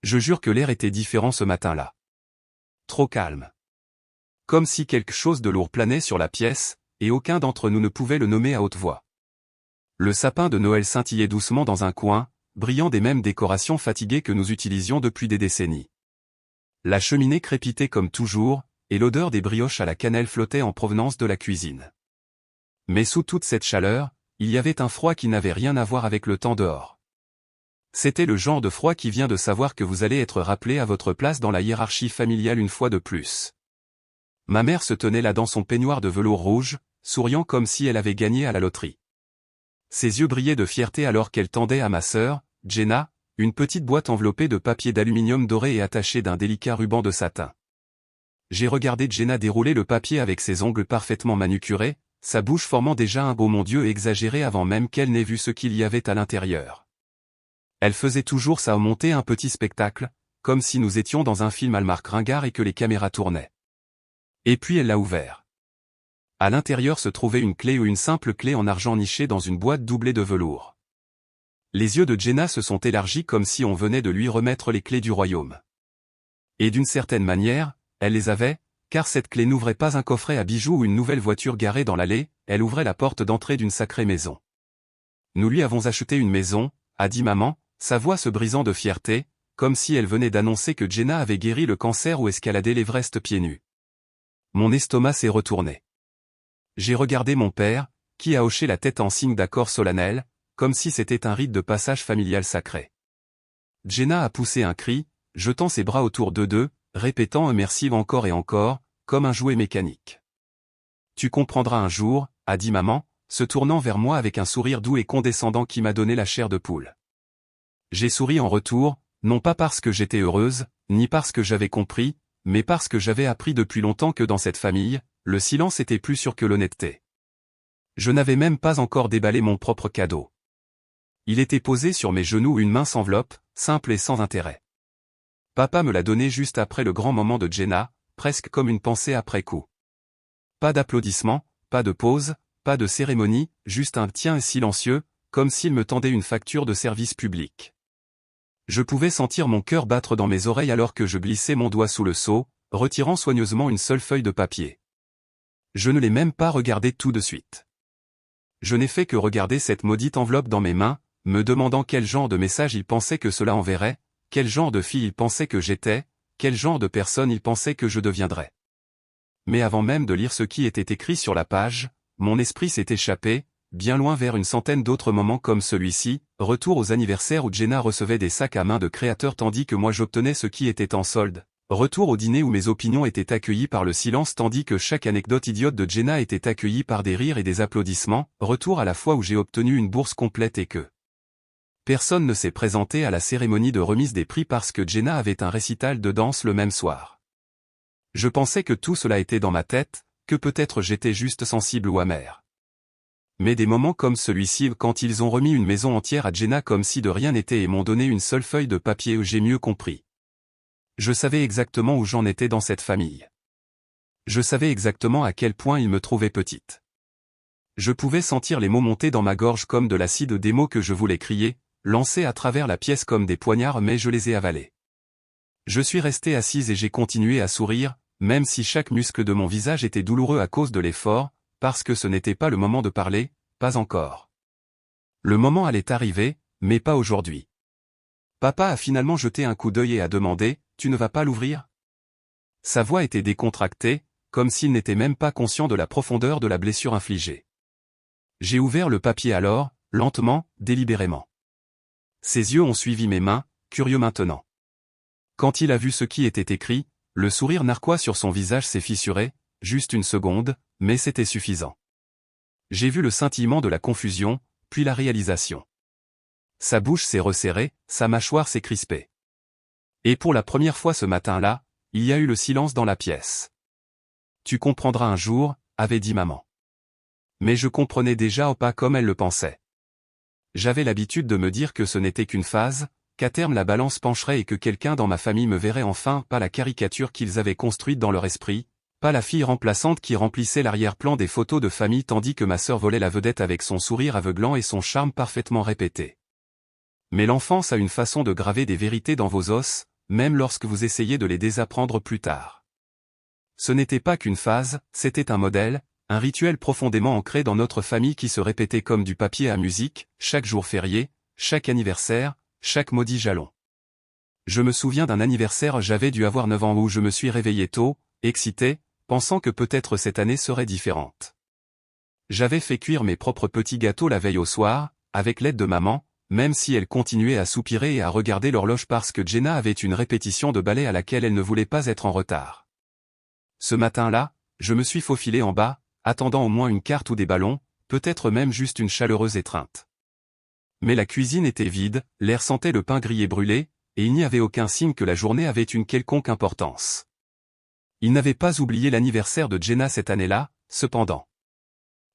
Je jure que l'air était différent ce matin-là. Trop calme. Comme si quelque chose de lourd planait sur la pièce, et aucun d'entre nous ne pouvait le nommer à haute voix. Le sapin de Noël scintillait doucement dans un coin, brillant des mêmes décorations fatiguées que nous utilisions depuis des décennies. La cheminée crépitait comme toujours, et l'odeur des brioches à la cannelle flottait en provenance de la cuisine. Mais sous toute cette chaleur, il y avait un froid qui n'avait rien à voir avec le temps dehors. C'était le genre de froid qui vient de savoir que vous allez être rappelé à votre place dans la hiérarchie familiale une fois de plus. Ma mère se tenait là dans son peignoir de velours rouge, souriant comme si elle avait gagné à la loterie. Ses yeux brillaient de fierté alors qu'elle tendait à ma sœur, Jenna, une petite boîte enveloppée de papier d'aluminium doré et attachée d'un délicat ruban de satin. J'ai regardé Jenna dérouler le papier avec ses ongles parfaitement manucurés, sa bouche formant déjà un beau mon Dieu exagéré avant même qu'elle n'ait vu ce qu'il y avait à l'intérieur. Elle faisait toujours ça, monter un petit spectacle, comme si nous étions dans un film Hallmark ringard et que les caméras tournaient. Et puis elle l'a ouvert. À l'intérieur se trouvait une clé ou une simple clé en argent nichée dans une boîte doublée de velours. Les yeux de Jenna se sont élargis comme si on venait de lui remettre les clés du royaume. Et d'une certaine manière, elle les avait, car cette clé n'ouvrait pas un coffret à bijoux ou une nouvelle voiture garée dans l'allée, elle ouvrait la porte d'entrée d'une sacrée maison. Nous lui avons acheté une maison, a dit maman, sa voix se brisant de fierté, comme si elle venait d'annoncer que Jenna avait guéri le cancer ou escaladé l'Everest pieds nus. Mon estomac s'est retourné. J'ai regardé mon père, qui a hoché la tête en signe d'accord solennel, comme si c'était un rite de passage familial sacré. Jenna a poussé un cri, jetant ses bras autour d'eux, répétant un merci encore et encore, comme un jouet mécanique. Tu comprendras un jour, a dit maman, se tournant vers moi avec un sourire doux et condescendant qui m'a donné la chair de poule. J'ai souri en retour, non pas parce que j'étais heureuse, ni parce que j'avais compris, mais parce que j'avais appris depuis longtemps que dans cette famille, le silence était plus sûr que l'honnêteté. Je n'avais même pas encore déballé mon propre cadeau. Il était posé sur mes genoux une mince enveloppe, simple et sans intérêt. Papa me l'a donné juste après le grand moment de Jenna, presque comme une pensée après coup. Pas d'applaudissements, pas de pause, pas de cérémonie, juste un tiens silencieux, comme s'il me tendait une facture de service public. Je pouvais sentir mon cœur battre dans mes oreilles alors que je glissais mon doigt sous le seau, retirant soigneusement une seule feuille de papier. Je ne l'ai même pas regardé tout de suite. Je n'ai fait que regarder cette maudite enveloppe dans mes mains, me demandant quel genre de message il pensait que cela enverrait, quel genre de fille il pensait que j'étais, quel genre de personne il pensait que je deviendrais. Mais avant même de lire ce qui était écrit sur la page, mon esprit s'est échappé, bien loin vers une centaine d'autres moments comme celui-ci, retour aux anniversaires où Jenna recevait des sacs à main de créateurs tandis que moi j'obtenais ce qui était en solde, retour au dîner où mes opinions étaient accueillies par le silence tandis que chaque anecdote idiote de Jenna était accueillie par des rires et des applaudissements, retour à la fois où j'ai obtenu une bourse complète et que personne ne s'est présenté à la cérémonie de remise des prix parce que Jenna avait un récital de danse le même soir. Je pensais que tout cela était dans ma tête, que peut-être j'étais juste sensible ou amer. Mais des moments comme celui-ci quand ils ont remis une maison entière à Jenna comme si de rien n'était et m'ont donné une seule feuille de papier où j'ai mieux compris. Je savais exactement où j'en étais dans cette famille. Je savais exactement à quel point ils me trouvaient petite. Je pouvais sentir les mots monter dans ma gorge comme de l'acide, des mots que je voulais crier, lancer à travers la pièce comme des poignards mais je les ai avalés. Je suis restée assise et j'ai continué à sourire, même si chaque muscle de mon visage était douloureux à cause de l'effort, parce que ce n'était pas le moment de parler, pas encore. Le moment allait arriver, mais pas aujourd'hui. Papa a finalement jeté un coup d'œil et a demandé, « Tu ne vas pas l'ouvrir ?» Sa voix était décontractée, comme s'il n'était même pas conscient de la profondeur de la blessure infligée. J'ai ouvert le papier alors, lentement, délibérément. Ses yeux ont suivi mes mains, curieux maintenant. Quand il a vu ce qui était écrit, le sourire narquois sur son visage s'est fissuré, juste une seconde, mais c'était suffisant. J'ai vu le scintillement de la confusion, puis la réalisation. Sa bouche s'est resserrée, sa mâchoire s'est crispée. Et pour la première fois ce matin-là, il y a eu le silence dans la pièce. Tu comprendras un jour, avait dit maman. Mais je comprenais déjà pas comme elle le pensait. J'avais l'habitude de me dire que ce n'était qu'une phase, qu'à terme la balance pencherait et que quelqu'un dans ma famille me verrait enfin, pas la caricature qu'ils avaient construite dans leur esprit, pas la fille remplaçante qui remplissait l'arrière-plan des photos de famille tandis que ma sœur volait la vedette avec son sourire aveuglant et son charme parfaitement répété. Mais l'enfance a une façon de graver des vérités dans vos os, même lorsque vous essayez de les désapprendre plus tard. Ce n'était pas qu'une phase, c'était un modèle, un rituel profondément ancré dans notre famille qui se répétait comme du papier à musique, chaque jour férié, chaque anniversaire, chaque maudit jalon. Je me souviens d'un anniversaire, j'avais dû avoir 9 ans où je me suis réveillé tôt, excité, pensant que peut-être cette année serait différente. J'avais fait cuire mes propres petits gâteaux la veille au soir, avec l'aide de maman, même si elle continuait à soupirer et à regarder l'horloge parce que Jenna avait une répétition de ballet à laquelle elle ne voulait pas être en retard. Ce matin-là, je me suis faufilé en bas, attendant au moins une carte ou des ballons, peut-être même juste une chaleureuse étreinte. Mais la cuisine était vide, l'air sentait le pain grillé brûlé, et il n'y avait aucun signe que la journée avait une quelconque importance. Il n'avait pas oublié l'anniversaire de Jenna cette année-là, cependant.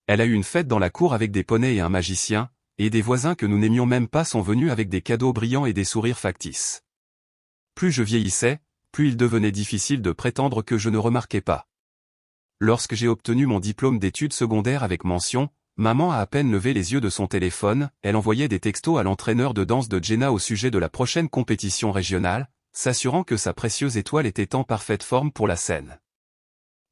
Elle a eu une fête dans la cour avec des poneys et un magicien, et des voisins que nous n'aimions même pas sont venus avec des cadeaux brillants et des sourires factices. Plus je vieillissais, plus il devenait difficile de prétendre que je ne remarquais pas. Lorsque j'ai obtenu mon diplôme d'études secondaires avec mention, maman a à peine levé les yeux de son téléphone, elle envoyait des textos à l'entraîneur de danse de Jenna au sujet de la prochaine compétition régionale, s'assurant que sa précieuse étoile était en parfaite forme pour la scène.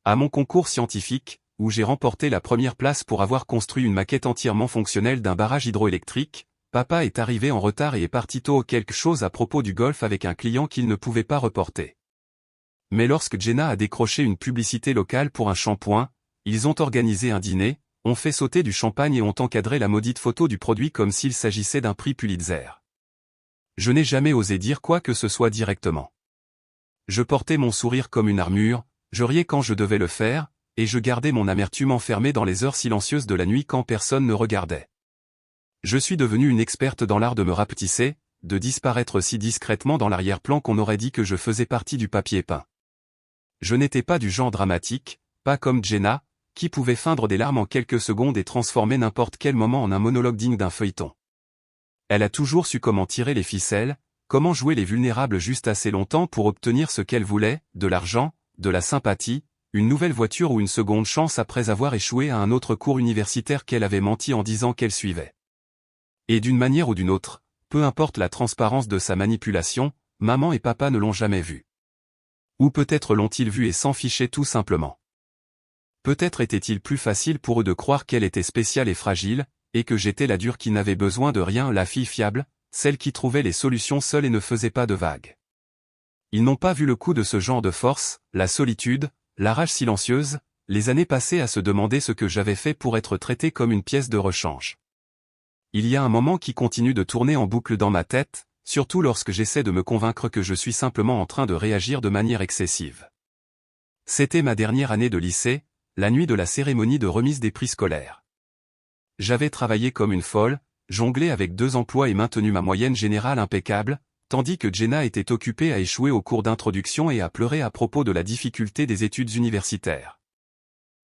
À mon concours scientifique, où j'ai remporté la première place pour avoir construit une maquette entièrement fonctionnelle d'un barrage hydroélectrique, papa est arrivé en retard et est parti tôt quelque chose à propos du golf avec un client qu'il ne pouvait pas reporter. Mais lorsque Jenna a décroché une publicité locale pour un shampoing, ils ont organisé un dîner, ont fait sauter du champagne et ont encadré la maudite photo du produit comme s'il s'agissait d'un prix Pulitzer. Je n'ai jamais osé dire quoi que ce soit directement. Je portais mon sourire comme une armure, je riais quand je devais le faire, et je gardais mon amertume enfermée dans les heures silencieuses de la nuit quand personne ne regardait. Je suis devenue une experte dans l'art de me rapetisser, de disparaître si discrètement dans l'arrière-plan qu'on aurait dit que je faisais partie du papier peint. Je n'étais pas du genre dramatique, pas comme Jenna, qui pouvait feindre des larmes en quelques secondes et transformer n'importe quel moment en un monologue digne d'un feuilleton. Elle a toujours su comment tirer les ficelles, comment jouer les vulnérables juste assez longtemps pour obtenir ce qu'elle voulait, de l'argent, de la sympathie, une nouvelle voiture ou une seconde chance après avoir échoué à un autre cours universitaire qu'elle avait menti en disant qu'elle suivait. Et d'une manière ou d'une autre, peu importe la transparence de sa manipulation, maman et papa ne l'ont jamais vue. Ou peut-être l'ont-ils vue et s'en fichaient tout simplement. Peut-être était-il plus facile pour eux de croire qu'elle était spéciale et fragile, et que j'étais la dure qui n'avait besoin de rien, la fille fiable, celle qui trouvait les solutions seule et ne faisait pas de vagues. Ils n'ont pas vu le coup de ce genre de force, la solitude, la rage silencieuse, les années passées à se demander ce que j'avais fait pour être traité comme une pièce de rechange. Il y a un moment qui continue de tourner en boucle dans ma tête, surtout lorsque j'essaie de me convaincre que je suis simplement en train de réagir de manière excessive. C'était ma dernière année de lycée, la nuit de la cérémonie de remise des prix scolaires. J'avais travaillé comme une folle, jonglé avec 2 emplois et maintenu ma moyenne générale impeccable, tandis que Jenna était occupée à échouer au cours d'introduction et à pleurer à propos de la difficulté des études universitaires.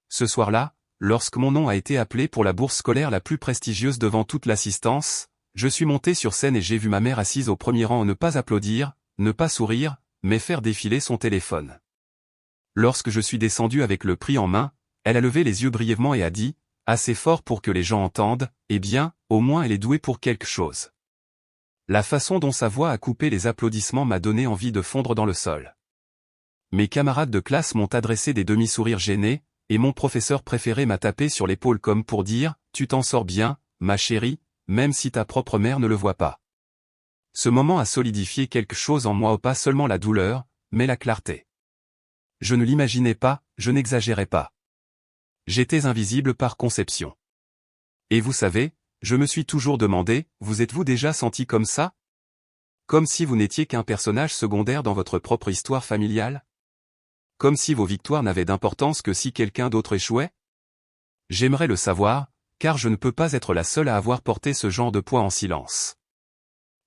Ce soir-là, lorsque mon nom a été appelé pour la bourse scolaire la plus prestigieuse devant toute l'assistance, je suis monté sur scène et j'ai vu ma mère assise au premier rang ne pas applaudir, ne pas sourire, mais faire défiler son téléphone. Lorsque je suis descendu avec le prix en main, elle a levé les yeux brièvement et a dit, assez fort pour que les gens entendent, eh bien, au moins elle est douée pour quelque chose. La façon dont sa voix a coupé les applaudissements m'a donné envie de fondre dans le sol. Mes camarades de classe m'ont adressé des demi-sourires gênés, et mon professeur préféré m'a tapé sur l'épaule comme pour dire, tu t'en sors bien, ma chérie, même si ta propre mère ne le voit pas. Ce moment a solidifié quelque chose en moi, pas seulement la douleur, mais la clarté. Je ne l'imaginais pas, je n'exagérais pas. J'étais invisible par conception. Et vous savez, je me suis toujours demandé, vous êtes-vous déjà senti comme ça? Comme si vous n'étiez qu'un personnage secondaire dans votre propre histoire familiale? Comme si vos victoires n'avaient d'importance que si quelqu'un d'autre échouait? J'aimerais le savoir, car je ne peux pas être la seule à avoir porté ce genre de poids en silence.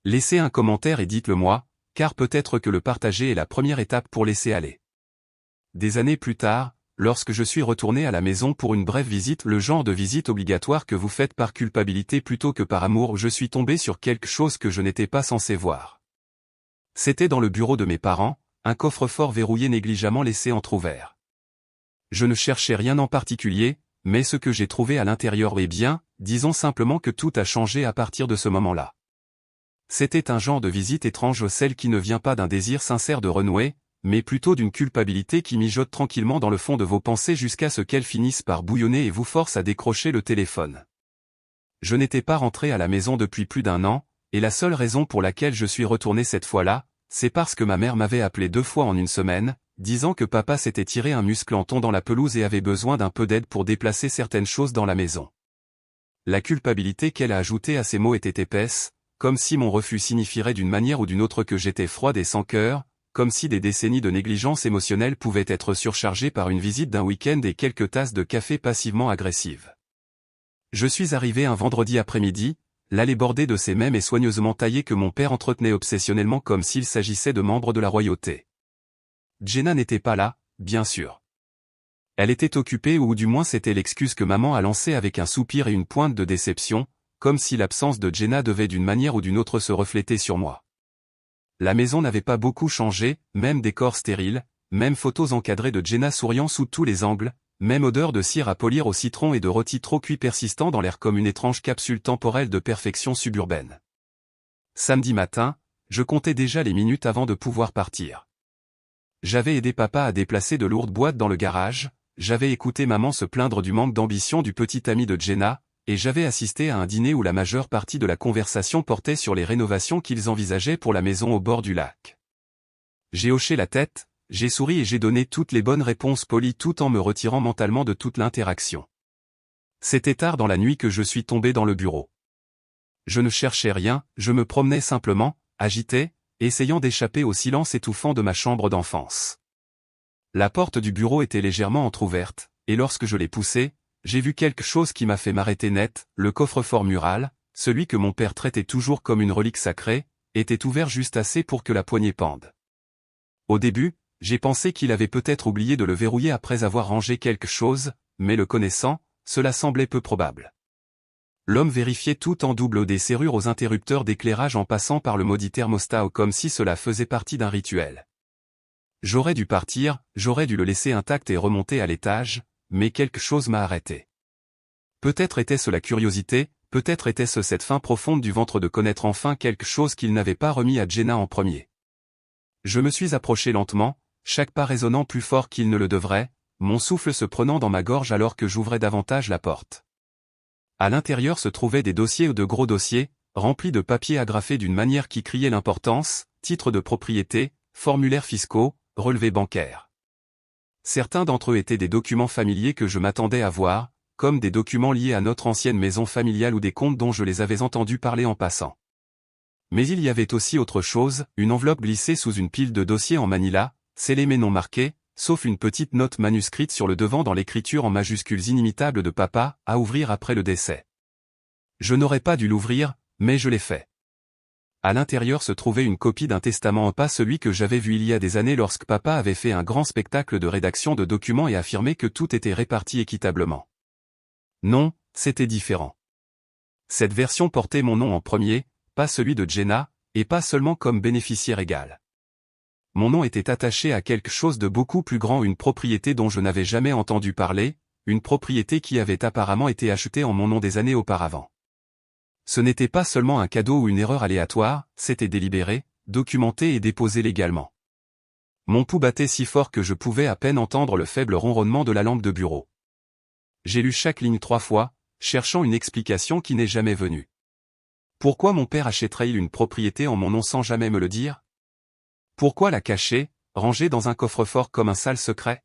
Laissez un commentaire et dites-le moi, car peut-être que le partager est la première étape pour laisser aller. Des années plus tard, lorsque je suis retourné à la maison pour une brève visite, le genre de visite obligatoire que vous faites par culpabilité plutôt que par amour, je suis tombé sur quelque chose que je n'étais pas censé voir. C'était dans le bureau de mes parents, un coffre-fort verrouillé négligemment laissé entrouvert. Je ne cherchais rien en particulier, mais ce que j'ai trouvé à l'intérieur est bien, disons simplement que tout a changé à partir de ce moment-là. C'était un genre de visite étrange, celle qui ne vient pas d'un désir sincère de renouer, mais plutôt d'une culpabilité qui mijote tranquillement dans le fond de vos pensées jusqu'à ce qu'elles finissent par bouillonner et vous force à décrocher le téléphone. Je n'étais pas rentré à la maison depuis plus d'1 an, et la seule raison pour laquelle je suis retourné cette fois-là, c'est parce que ma mère m'avait appelé 2 fois en une semaine, disant que papa s'était tiré un muscle en tondant la pelouse et avait besoin d'un peu d'aide pour déplacer certaines choses dans la maison. La culpabilité qu'elle a ajoutée à ces mots était épaisse, comme si mon refus signifierait d'une manière ou d'une autre que j'étais froide et sans cœur, comme si des décennies de négligence émotionnelle pouvaient être surchargées par une visite d'un week-end et quelques tasses de café passivement agressives. Je suis arrivé un vendredi après-midi, l'allée bordée de ces mêmes et soigneusement taillés que mon père entretenait obsessionnellement comme s'il s'agissait de membres de la royauté. Jenna n'était pas là, bien sûr. Elle était occupée ou du moins c'était l'excuse que maman a lancée avec un soupir et une pointe de déception, comme si l'absence de Jenna devait d'une manière ou d'une autre se refléter sur moi. La maison n'avait pas beaucoup changé, même décor stérile, même photos encadrées de Jenna souriant sous tous les angles, même odeur de cire à polir au citron et de rôti trop cuit persistant dans l'air comme une étrange capsule temporelle de perfection suburbaine. Samedi matin, je comptais déjà les minutes avant de pouvoir partir. J'avais aidé papa à déplacer de lourdes boîtes dans le garage, j'avais écouté maman se plaindre du manque d'ambition du petit ami de Jenna, et j'avais assisté à un dîner où la majeure partie de la conversation portait sur les rénovations qu'ils envisageaient pour la maison au bord du lac. J'ai hoché la tête, j'ai souri et j'ai donné toutes les bonnes réponses polies tout en me retirant mentalement de toute l'interaction. C'était tard dans la nuit que je suis tombé dans le bureau. Je ne cherchais rien, je me promenais simplement, agité, essayant d'échapper au silence étouffant de ma chambre d'enfance. La porte du bureau était légèrement entr'ouverte, et lorsque je l'ai poussée, j'ai vu quelque chose qui m'a fait m'arrêter net, le coffre-fort mural, celui que mon père traitait toujours comme une relique sacrée, était ouvert juste assez pour que la poignée pende. Au début, j'ai pensé qu'il avait peut-être oublié de le verrouiller après avoir rangé quelque chose, mais le connaissant, cela semblait peu probable. L'homme vérifiait tout en double des serrures aux interrupteurs d'éclairage en passant par le maudit thermostat comme si cela faisait partie d'un rituel. J'aurais dû partir, j'aurais dû le laisser intact et remonter à l'étage, mais quelque chose m'a arrêté. Peut-être était-ce la curiosité, peut-être était-ce cette faim profonde du ventre de connaître enfin quelque chose qu'il n'avait pas remis à Jenna en premier. Je me suis approché lentement, chaque pas résonnant plus fort qu'il ne le devrait, mon souffle se prenant dans ma gorge alors que j'ouvrais davantage la porte. À l'intérieur se trouvaient des dossiers ou de gros dossiers, remplis de papiers agrafés d'une manière qui criait l'importance, titres de propriété, formulaires fiscaux, relevés bancaires. Certains d'entre eux étaient des documents familiers que je m'attendais à voir, comme des documents liés à notre ancienne maison familiale ou des comptes dont je les avais entendus parler en passant. Mais il y avait aussi autre chose, une enveloppe glissée sous une pile de dossiers en manila, scellés mais non marqués, sauf une petite note manuscrite sur le devant dans l'écriture en majuscules inimitables de papa, à ouvrir après le décès. Je n'aurais pas dû l'ouvrir, mais je l'ai fait. À l'intérieur se trouvait une copie d'un testament, pas celui que j'avais vu il y a des années lorsque papa avait fait un grand spectacle de rédaction de documents et affirmé que tout était réparti équitablement. Non, c'était différent. Cette version portait mon nom en premier, pas celui de Jenna, et pas seulement comme bénéficiaire égal. Mon nom était attaché à quelque chose de beaucoup plus grand, une propriété dont je n'avais jamais entendu parler, une propriété qui avait apparemment été achetée en mon nom des années auparavant. Ce n'était pas seulement un cadeau ou une erreur aléatoire, c'était délibéré, documenté et déposé légalement. Mon pouls battait si fort que je pouvais à peine entendre le faible ronronnement de la lampe de bureau. J'ai lu chaque ligne 3 fois, cherchant une explication qui n'est jamais venue. Pourquoi mon père achèterait-il une propriété en mon nom sans jamais me le dire? Pourquoi la cacher, rangée dans un coffre-fort comme un sale secret?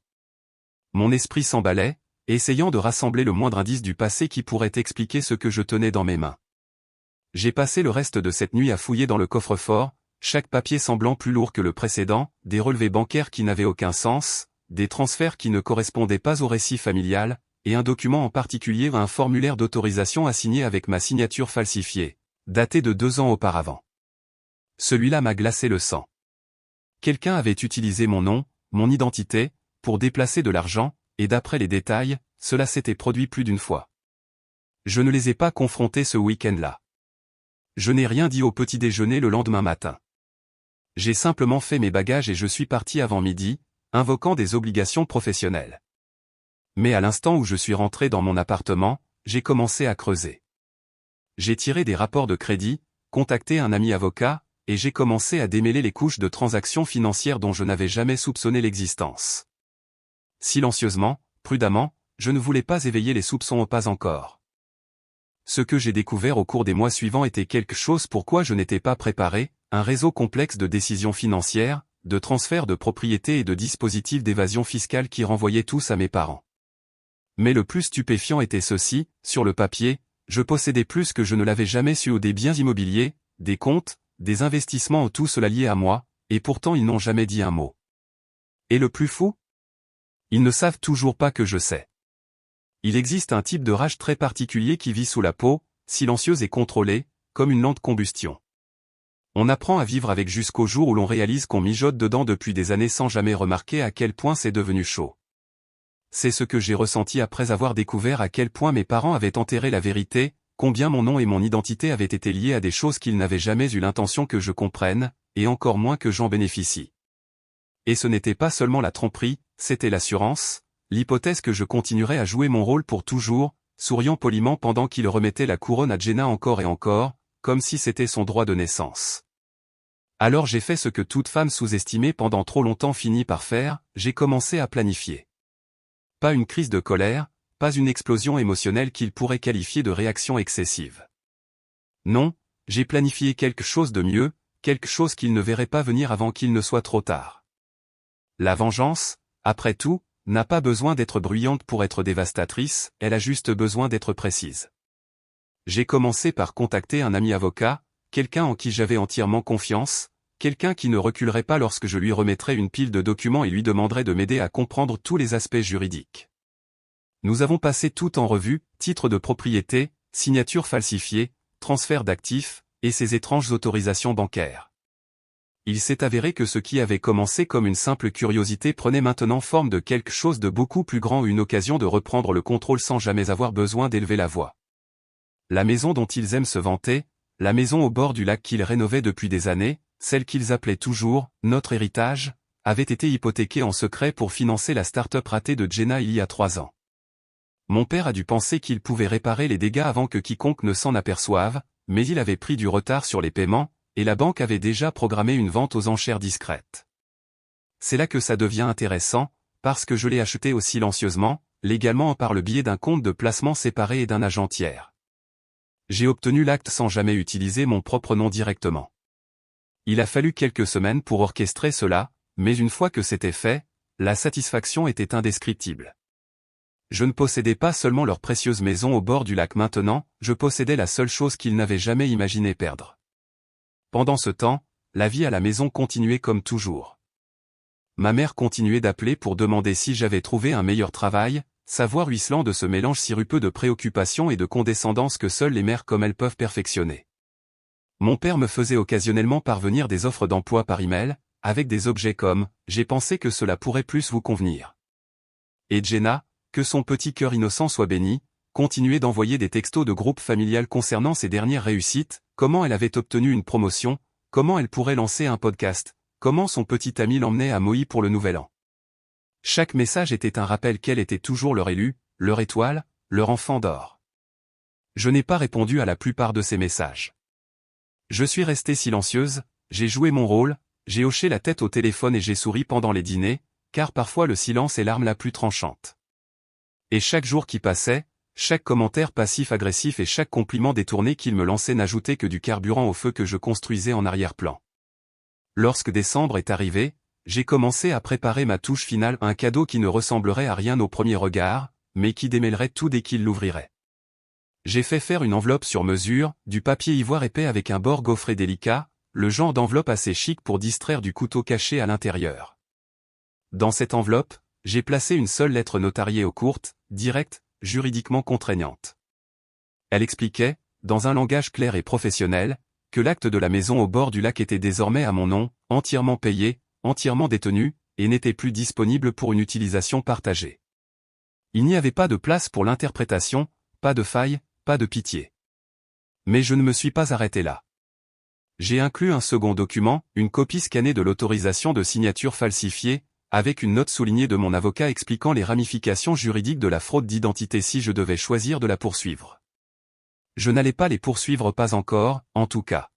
Mon esprit s'emballait, essayant de rassembler le moindre indice du passé qui pourrait expliquer ce que je tenais dans mes mains. J'ai passé le reste de cette nuit à fouiller dans le coffre-fort, chaque papier semblant plus lourd que le précédent, des relevés bancaires qui n'avaient aucun sens, des transferts qui ne correspondaient pas au récit familial, et un document en particulier, un formulaire d'autorisation assigné avec ma signature falsifiée, daté de 2 ans auparavant. Celui-là m'a glacé le sang. Quelqu'un avait utilisé mon nom, mon identité, pour déplacer de l'argent, et d'après les détails, cela s'était produit plus d'une fois. Je ne les ai pas confrontés ce week-end-là. Je n'ai rien dit au petit déjeuner le lendemain matin. J'ai simplement fait mes bagages et je suis parti avant midi, invoquant des obligations professionnelles. Mais à l'instant où je suis rentré dans mon appartement, j'ai commencé à creuser. J'ai tiré des rapports de crédit, contacté un ami avocat, et j'ai commencé à démêler les couches de transactions financières dont je n'avais jamais soupçonné l'existence. Silencieusement, prudemment, je ne voulais pas éveiller les soupçons pas encore. Ce que j'ai découvert au cours des mois suivants était quelque chose pour quoi je n'étais pas préparé, un réseau complexe de décisions financières, de transferts de propriété et de dispositifs d'évasion fiscale qui renvoyaient tous à mes parents. Mais le plus stupéfiant était ceci, sur le papier, je possédais plus que je ne l'avais jamais su ou des biens immobiliers, des comptes, des investissements tout cela lié à moi, et pourtant ils n'ont jamais dit un mot. Et le plus fou? Ils ne savent toujours pas que je sais. Il existe un type de rage très particulier qui vit sous la peau, silencieuse et contrôlée, comme une lente combustion. On apprend à vivre avec jusqu'au jour où l'on réalise qu'on mijote dedans depuis des années sans jamais remarquer à quel point c'est devenu chaud. C'est ce que j'ai ressenti après avoir découvert à quel point mes parents avaient enterré la vérité, combien mon nom et mon identité avaient été liés à des choses qu'ils n'avaient jamais eu l'intention que je comprenne, et encore moins que j'en bénéficie. Et ce n'était pas seulement la tromperie, c'était l'assurance, l'hypothèse que je continuerais à jouer mon rôle pour toujours, souriant poliment pendant qu'il remettait la couronne à Jenna encore et encore, comme si c'était son droit de naissance. Alors j'ai fait ce que toute femme sous-estimée pendant trop longtemps finit par faire, j'ai commencé à planifier. Pas une crise de colère, pas une explosion émotionnelle qu'il pourrait qualifier de réaction excessive. Non, j'ai planifié quelque chose de mieux, quelque chose qu'il ne verrait pas venir avant qu'il ne soit trop tard. La vengeance, après tout, n'a pas besoin d'être bruyante pour être dévastatrice, elle a juste besoin d'être précise. J'ai commencé par contacter un ami avocat, quelqu'un en qui j'avais entièrement confiance, quelqu'un qui ne reculerait pas lorsque je lui remettrais une pile de documents et lui demanderais de m'aider à comprendre tous les aspects juridiques. Nous avons passé tout en revue, titre de propriété, signature falsifiée, transfert d'actifs, et ces étranges autorisations bancaires. Il s'est avéré que ce qui avait commencé comme une simple curiosité prenait maintenant forme de quelque chose de beaucoup plus grand, une occasion de reprendre le contrôle sans jamais avoir besoin d'élever la voix. La maison dont ils aiment se vanter, la maison au bord du lac qu'ils rénovaient depuis des années, celle qu'ils appelaient toujours « notre héritage », avait été hypothéquée en secret pour financer la start-up ratée de Jenna il y a 3 ans. Mon père a dû penser qu'il pouvait réparer les dégâts avant que quiconque ne s'en aperçoive, mais il avait pris du retard sur les paiements, et la banque avait déjà programmé une vente aux enchères discrète. C'est là que ça devient intéressant, parce que je l'ai acheté silencieusement, légalement par le biais d'un compte de placement séparé et d'un agent tiers. J'ai obtenu l'acte sans jamais utiliser mon propre nom directement. Il a fallu quelques semaines pour orchestrer cela, mais une fois que c'était fait, la satisfaction était indescriptible. Je ne possédais pas seulement leur précieuse maison au bord du lac maintenant, je possédais la seule chose qu'ils n'avaient jamais imaginé perdre. Pendant ce temps, la vie à la maison continuait comme toujours. Ma mère continuait d'appeler pour demander si j'avais trouvé un meilleur travail, sa voix ruisselant de ce mélange sirupeux de préoccupation et de condescendance que seules les mères comme elles peuvent perfectionner. Mon père me faisait occasionnellement parvenir des offres d'emploi par email, avec des objets comme « j'ai pensé que cela pourrait plus vous convenir ». Et Jenna, que son petit cœur innocent soit béni, continuait d'envoyer des textos de groupe familial concernant ses dernières réussites, comment elle avait obtenu une promotion, comment elle pourrait lancer un podcast, comment son petit ami l'emmenait à Maui pour le nouvel an. Chaque message était un rappel qu'elle était toujours leur élu, leur étoile, leur enfant d'or. Je n'ai pas répondu à la plupart de ces messages. Je suis restée silencieuse, j'ai joué mon rôle, j'ai hoché la tête au téléphone et j'ai souri pendant les dîners, car parfois le silence est l'arme la plus tranchante. Et chaque jour qui passait, chaque commentaire passif-agressif et chaque compliment détourné qu'il me lançait n'ajoutait que du carburant au feu que je construisais en arrière-plan. Lorsque décembre est arrivé, j'ai commencé à préparer ma touche finale, un cadeau qui ne ressemblerait à rien au premier regard, mais qui démêlerait tout dès qu'il l'ouvrirait. J'ai fait faire une enveloppe sur mesure, du papier ivoire épais avec un bord gaufré délicat, le genre d'enveloppe assez chic pour distraire du couteau caché à l'intérieur. Dans cette enveloppe, j'ai placé une seule lettre notariée courte, directe, juridiquement contraignante. Elle expliquait, dans un langage clair et professionnel, que l'acte de la maison au bord du lac était désormais à mon nom, entièrement payé, entièrement détenu, et n'était plus disponible pour une utilisation partagée. Il n'y avait pas de place pour l'interprétation, pas de faille, pas de pitié. Mais je ne me suis pas arrêté là. J'ai inclus un second document, une copie scannée de l'autorisation de signature falsifiée, avec une note soulignée de mon avocat expliquant les ramifications juridiques de la fraude d'identité si je devais choisir de la poursuivre. Je n'allais pas les poursuivre, pas encore, en tout cas.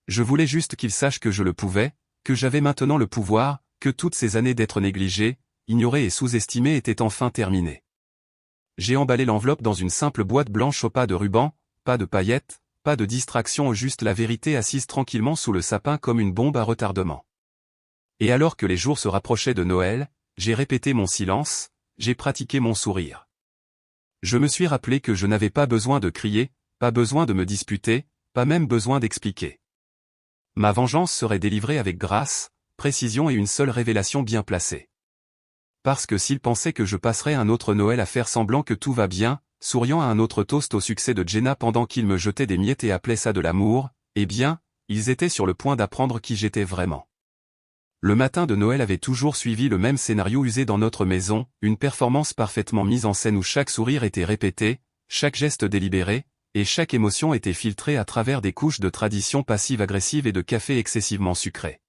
Je voulais juste qu'il sache que je le pouvais, que j'avais maintenant le pouvoir, que toutes ces années d'être négligé, ignoré et sous-estimé étaient enfin terminées. J'ai emballé l'enveloppe dans une simple boîte blanche au pas de ruban, pas de paillettes, pas de distraction, juste la vérité assise tranquillement sous le sapin comme une bombe à retardement. Et alors que les jours se rapprochaient de Noël, j'ai répété mon silence, j'ai pratiqué mon sourire. Je me suis rappelé que je n'avais pas besoin de crier, pas besoin de me disputer, pas même besoin d'expliquer. Ma vengeance serait délivrée avec grâce, précision et une seule révélation bien placée. Parce que s'ils pensaient que je passerais un autre Noël à faire semblant que tout va bien, souriant à un autre toast au succès de Jenna pendant qu'ils me jetaient des miettes et appelaient ça de l'amour, eh bien, ils étaient sur le point d'apprendre qui j'étais vraiment. Le matin de Noël avait toujours suivi le même scénario usé dans notre maison, une performance parfaitement mise en scène où chaque sourire était répété, chaque geste délibéré, et chaque émotion était filtrée à travers des couches de traditions passives-agressives et de café excessivement sucré.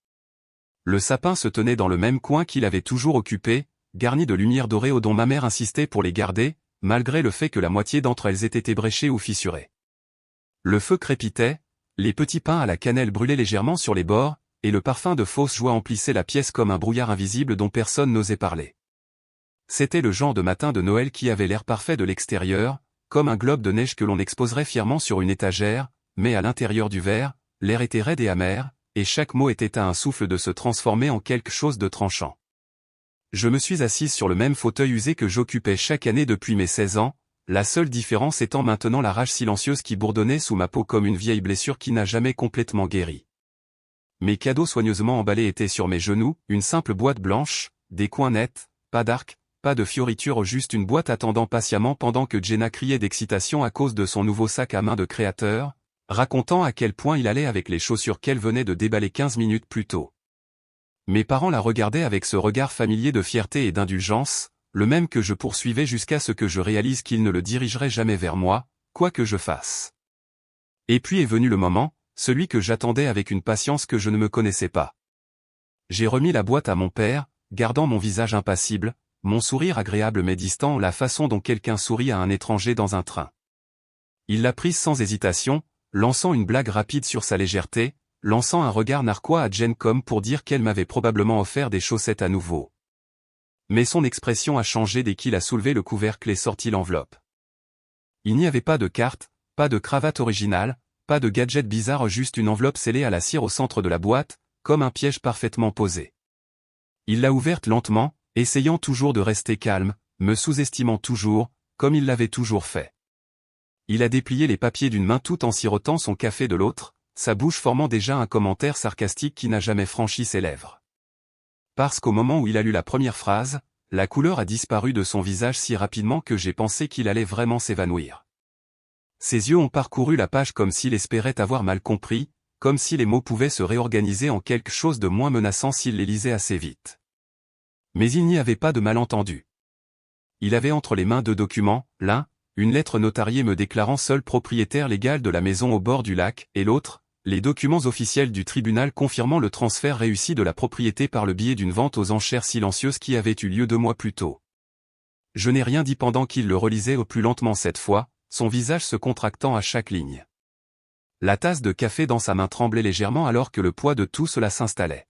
Le sapin se tenait dans le même coin qu'il avait toujours occupé, garni de lumières dorées dont ma mère insistait pour les garder, malgré le fait que la moitié d'entre elles étaient ébréchées ou fissurées. Le feu crépitait, les petits pains à la cannelle brûlaient légèrement sur les bords, et le parfum de fausse joie emplissait la pièce comme un brouillard invisible dont personne n'osait parler. C'était le genre de matin de Noël qui avait l'air parfait de l'extérieur, comme un globe de neige que l'on exposerait fièrement sur une étagère, mais à l'intérieur du verre, l'air était raide et amer, et chaque mot était à un souffle de se transformer en quelque chose de tranchant. Je me suis assise sur le même fauteuil usé que j'occupais chaque année depuis mes 16 ans, la seule différence étant maintenant la rage silencieuse qui bourdonnait sous ma peau comme une vieille blessure qui n'a jamais complètement guéri. Mes cadeaux soigneusement emballés étaient sur mes genoux, une simple boîte blanche, des coins nets, pas d'arc, pas de fioritures, juste une boîte attendant patiemment pendant que Jenna criait d'excitation à cause de son nouveau sac à main de créateur, racontant à quel point il allait avec les chaussures qu'elle venait de déballer 15 minutes plus tôt. Mes parents la regardaient avec ce regard familier de fierté et d'indulgence, le même que je poursuivais jusqu'à ce que je réalise qu'ils ne le dirigeraient jamais vers moi, quoi que je fasse. Et puis est venu le moment, celui que j'attendais avec une patience que je ne me connaissais pas. J'ai remis la boîte à mon père, gardant mon visage impassible, mon sourire agréable mais distant, la façon dont quelqu'un sourit à un étranger dans un train. Il l'a prise sans hésitation, lançant une blague rapide sur sa légèreté, lançant un regard narquois à Jen comme pour dire qu'elle m'avait probablement offert des chaussettes à nouveau. Mais son expression a changé dès qu'il a soulevé le couvercle et sorti l'enveloppe. Il n'y avait pas de carte, pas de cravate originale, pas de gadget bizarre, juste une enveloppe scellée à la cire au centre de la boîte, comme un piège parfaitement posé. Il l'a ouverte lentement, essayant toujours de rester calme, me sous-estimant toujours, comme il l'avait toujours fait. Il a déplié les papiers d'une main tout en sirotant son café de l'autre, sa bouche formant déjà un commentaire sarcastique qui n'a jamais franchi ses lèvres. Parce qu'au moment où il a lu la première phrase, la couleur a disparu de son visage si rapidement que j'ai pensé qu'il allait vraiment s'évanouir. Ses yeux ont parcouru la page comme s'il espérait avoir mal compris, comme si les mots pouvaient se réorganiser en quelque chose de moins menaçant s'il les lisait assez vite. Mais il n'y avait pas de malentendu. Il avait entre les mains deux documents, l'un, une lettre notariée me déclarant seul propriétaire légal de la maison au bord du lac, et l'autre, les documents officiels du tribunal confirmant le transfert réussi de la propriété par le biais d'une vente aux enchères silencieuse qui avait eu lieu 2 mois plus tôt. Je n'ai rien dit pendant qu'il le relisait au plus lentement cette fois, son visage se contractant à chaque ligne. La tasse de café dans sa main tremblait légèrement alors que le poids de tout cela s'installait.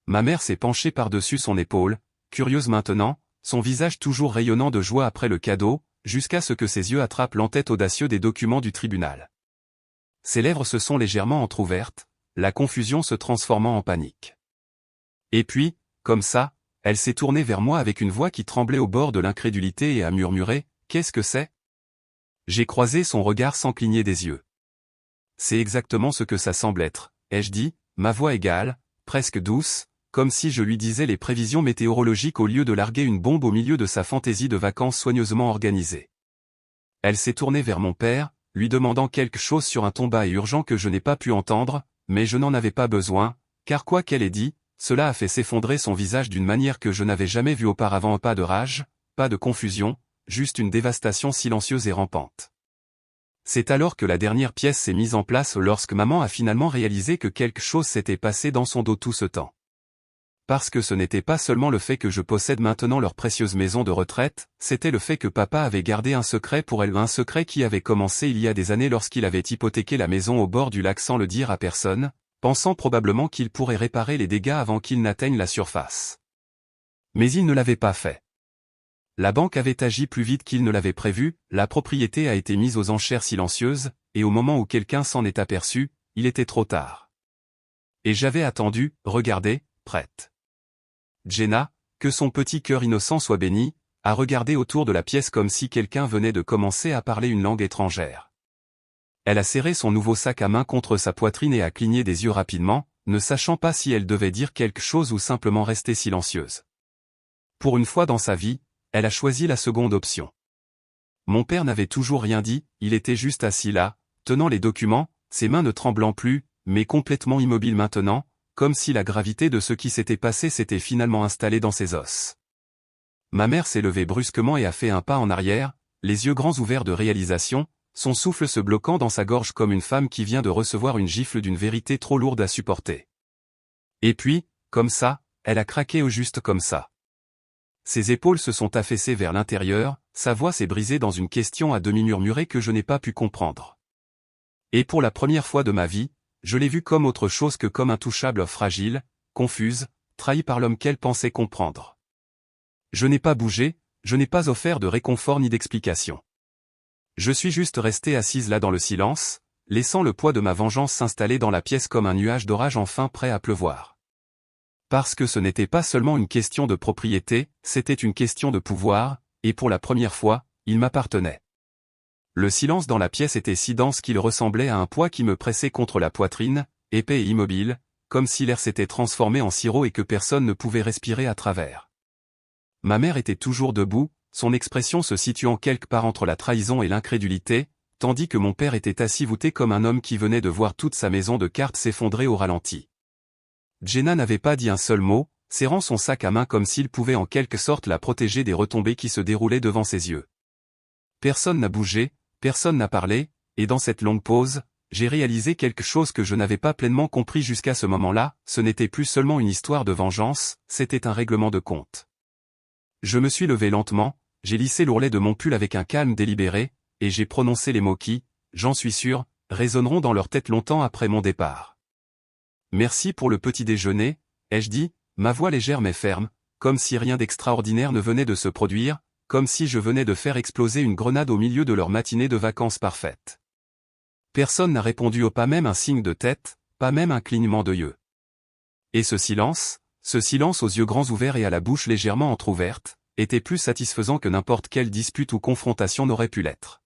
Ma mère s'est penchée par-dessus son épaule, curieuse maintenant, son visage toujours rayonnant de joie après le cadeau, jusqu'à ce que ses yeux attrapent l'en-tête audacieux des documents du tribunal. Ses lèvres se sont légèrement entr'ouvertes, la confusion se transformant en panique. Et puis, comme ça, elle s'est tournée vers moi avec une voix qui tremblait au bord de l'incrédulité et a murmuré « Qu'est-ce que c'est ?» J'ai croisé son regard sans cligner des yeux. C'est exactement ce que ça semble être, ai-je dit, ma voix égale, presque douce, comme si je lui disais les prévisions météorologiques au lieu de larguer une bombe au milieu de sa fantaisie de vacances soigneusement organisée. Elle s'est tournée vers mon père, lui demandant quelque chose sur un ton bas et urgent que je n'ai pas pu entendre, mais je n'en avais pas besoin, car quoi qu'elle ait dit, cela a fait s'effondrer son visage d'une manière que je n'avais jamais vue auparavant. Pas de rage, pas de confusion, juste une dévastation silencieuse et rampante. C'est alors que la dernière pièce s'est mise en place lorsque maman a finalement réalisé que quelque chose s'était passé dans son dos tout ce temps. Parce que ce n'était pas seulement le fait que je possède maintenant leur précieuse maison de retraite, c'était le fait que papa avait gardé un secret pour elle, un secret qui avait commencé il y a des années lorsqu'il avait hypothéqué la maison au bord du lac sans le dire à personne, pensant probablement qu'il pourrait réparer les dégâts avant qu'ils n'atteignent la surface. Mais il ne l'avait pas fait. La banque avait agi plus vite qu'il ne l'avait prévu, la propriété a été mise aux enchères silencieuses, et au moment où quelqu'un s'en est aperçu, il était trop tard. Et j'avais attendu, regardé, prête. Jenna, que son petit cœur innocent soit béni, a regardé autour de la pièce comme si quelqu'un venait de commencer à parler une langue étrangère. Elle a serré son nouveau sac à main contre sa poitrine et a cligné des yeux rapidement, ne sachant pas si elle devait dire quelque chose ou simplement rester silencieuse. Pour une fois dans sa vie, elle a choisi la seconde option. Mon père n'avait toujours rien dit, il était juste assis là, tenant les documents, ses mains ne tremblant plus, mais complètement immobile maintenant, comme si la gravité de ce qui s'était passé s'était finalement installée dans ses os. Ma mère s'est levée brusquement et a fait un pas en arrière, les yeux grands ouverts de réalisation, son souffle se bloquant dans sa gorge comme une femme qui vient de recevoir une gifle d'une vérité trop lourde à supporter. Et puis, comme ça, elle a craqué au juste comme ça. Ses épaules se sont affaissées vers l'intérieur, sa voix s'est brisée dans une question à demi murmurée que je n'ai pas pu comprendre. Et pour la première fois de ma vie, je l'ai vue comme autre chose que comme intouchable, fragile, confuse, trahie par l'homme qu'elle pensait comprendre. Je n'ai pas bougé, je n'ai pas offert de réconfort ni d'explication. Je suis juste restée assise là dans le silence, laissant le poids de ma vengeance s'installer dans la pièce comme un nuage d'orage enfin prêt à pleuvoir. Parce que ce n'était pas seulement une question de propriété, c'était une question de pouvoir, et pour la première fois, il m'appartenait. Le silence dans la pièce était si dense qu'il ressemblait à un poids qui me pressait contre la poitrine, épais et immobile, comme si l'air s'était transformé en sirop et que personne ne pouvait respirer à travers. Ma mère était toujours debout, son expression se situant quelque part entre la trahison et l'incrédulité, tandis que mon père était assis voûté comme un homme qui venait de voir toute sa maison de cartes s'effondrer au ralenti. Jenna n'avait pas dit un seul mot, serrant son sac à main comme s'il pouvait en quelque sorte la protéger des retombées qui se déroulaient devant ses yeux. Personne n'a bougé, personne n'a parlé, et dans cette longue pause, j'ai réalisé quelque chose que je n'avais pas pleinement compris jusqu'à ce moment-là, ce n'était plus seulement une histoire de vengeance, c'était un règlement de compte. Je me suis levé lentement, j'ai lissé l'ourlet de mon pull avec un calme délibéré, et j'ai prononcé les mots qui, j'en suis sûr, résonneront dans leur tête longtemps après mon départ. Merci pour le petit déjeuner, ai-je dit, ma voix légère mais ferme, comme si rien d'extraordinaire ne venait de se produire, comme si je venais de faire exploser une grenade au milieu de leur matinée de vacances parfaite. Personne n'a répondu pas même un signe de tête, pas même un clignement d'yeux. Et ce silence aux yeux grands ouverts et à la bouche légèrement entr'ouverte, était plus satisfaisant que n'importe quelle dispute ou confrontation n'aurait pu l'être.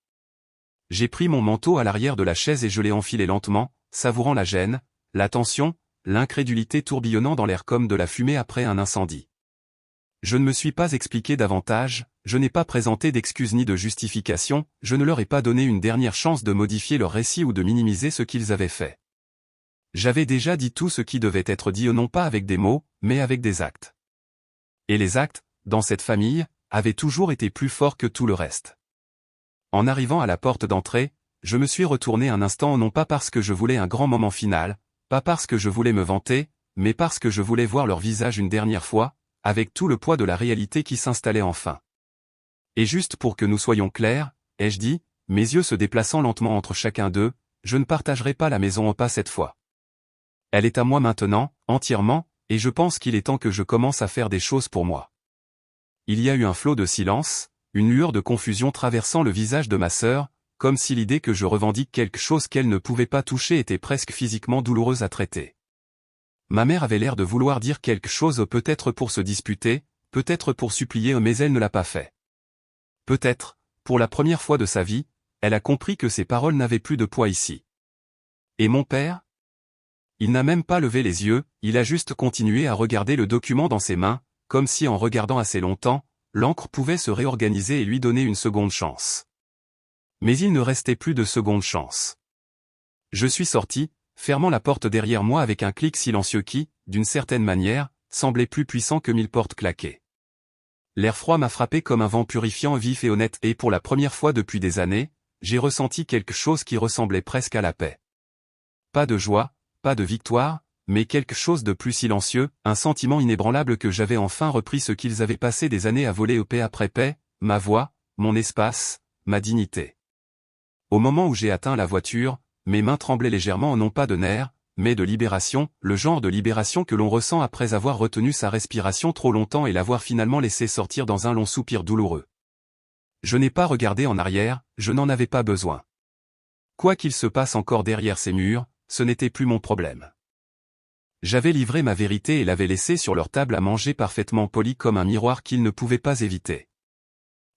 J'ai pris mon manteau à l'arrière de la chaise et je l'ai enfilé lentement, savourant la gêne, la tension, l'incrédulité tourbillonnant dans l'air comme de la fumée après un incendie. Je ne me suis pas expliqué davantage, je n'ai pas présenté d'excuses ni de justification, je ne leur ai pas donné une dernière chance de modifier leur récit ou de minimiser ce qu'ils avaient fait. J'avais déjà dit tout ce qui devait être dit non pas avec des mots, mais avec des actes. Et les actes, dans cette famille, avaient toujours été plus forts que tout le reste. En arrivant à la porte d'entrée, je me suis retourné un instant non pas parce que je voulais un grand moment final, pas parce que je voulais me vanter, mais parce que je voulais voir leur visage une dernière fois, avec tout le poids de la réalité qui s'installait enfin. Et juste pour que nous soyons clairs, ai-je dit, mes yeux se déplaçant lentement entre chacun d'eux, je ne partagerai pas la maison pas cette fois. Elle est à moi maintenant, entièrement, et je pense qu'il est temps que je commence à faire des choses pour moi. Il y a eu un flot de silence, une lueur de confusion traversant le visage de ma sœur, comme si l'idée que je revendique quelque chose qu'elle ne pouvait pas toucher était presque physiquement douloureuse à traiter. Ma mère avait l'air de vouloir dire quelque chose peut-être pour se disputer, peut-être pour supplier mais elle ne l'a pas fait. Peut-être, pour la première fois de sa vie, elle a compris que ses paroles n'avaient plus de poids ici. Et mon père ? Il n'a même pas levé les yeux, il a juste continué à regarder le document dans ses mains, comme si en regardant assez longtemps, l'encre pouvait se réorganiser et lui donner une seconde chance. Mais il ne restait plus de seconde chance. Je suis sorti, fermant la porte derrière moi avec un clic silencieux qui, d'une certaine manière, semblait plus puissant que 1000 portes claquées. L'air froid m'a frappé comme un vent purifiant vif et honnête et pour la première fois depuis des années, j'ai ressenti quelque chose qui ressemblait presque à la paix. Pas de joie, pas de victoire, mais quelque chose de plus silencieux, un sentiment inébranlable que j'avais enfin repris ce qu'ils avaient passé des années à voler paix après paix, ma voix, mon espace, ma dignité. Au moment où j'ai atteint la voiture, mes mains tremblaient légèrement non pas de nerfs, mais de libération, le genre de libération que l'on ressent après avoir retenu sa respiration trop longtemps et l'avoir finalement laissé sortir dans un long soupir douloureux. Je n'ai pas regardé en arrière, je n'en avais pas besoin. Quoi qu'il se passe encore derrière ces murs, ce n'était plus mon problème. J'avais livré ma vérité et l'avais laissée sur leur table à manger parfaitement polie comme un miroir qu'ils ne pouvaient pas éviter.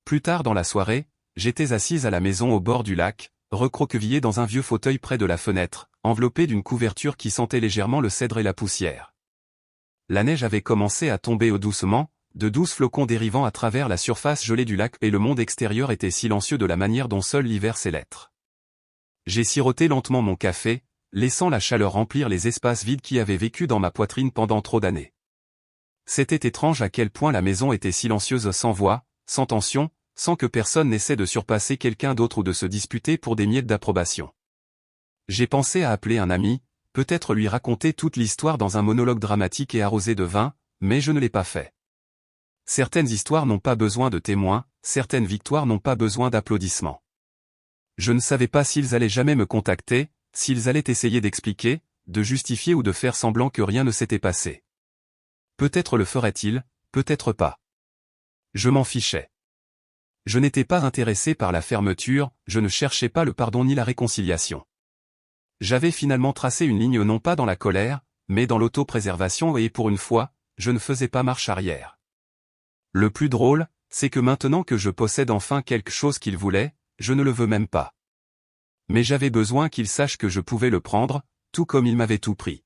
Plus tard dans la soirée, j'étais assise à la maison au bord du lac, recroquevillée dans un vieux fauteuil près de la fenêtre, enveloppée d'une couverture qui sentait légèrement le cèdre et la poussière. La neige avait commencé à tomber doucement, de douces flocons dérivant à travers la surface gelée du lac et le monde extérieur était silencieux de la manière dont seul l'hiver sait l'être. J'ai siroté lentement mon café, laissant la chaleur remplir les espaces vides qui avaient vécu dans ma poitrine pendant trop d'années. C'était étrange à quel point la maison était silencieuse sans voix, sans tension, sans que personne n'essaie de surpasser quelqu'un d'autre ou de se disputer pour des miettes d'approbation. J'ai pensé à appeler un ami, peut-être lui raconter toute l'histoire dans un monologue dramatique et arrosé de vin, mais je ne l'ai pas fait. Certaines histoires n'ont pas besoin de témoins, certaines victoires n'ont pas besoin d'applaudissements. Je ne savais pas s'ils allaient jamais me contacter, s'ils allaient essayer d'expliquer, de justifier ou de faire semblant que rien ne s'était passé. Peut-être le feraient-ils, peut-être pas. Je m'en fichais. Je n'étais pas intéressé par la fermeture, je ne cherchais pas le pardon ni la réconciliation. J'avais finalement tracé une ligne non pas dans la colère, mais dans l'autopréservation et pour une fois, je ne faisais pas marche arrière. Le plus drôle, c'est que maintenant que je possède enfin quelque chose qu'il voulait, je ne le veux même pas. Mais j'avais besoin qu'il sache que je pouvais le prendre, tout comme il m'avait tout pris.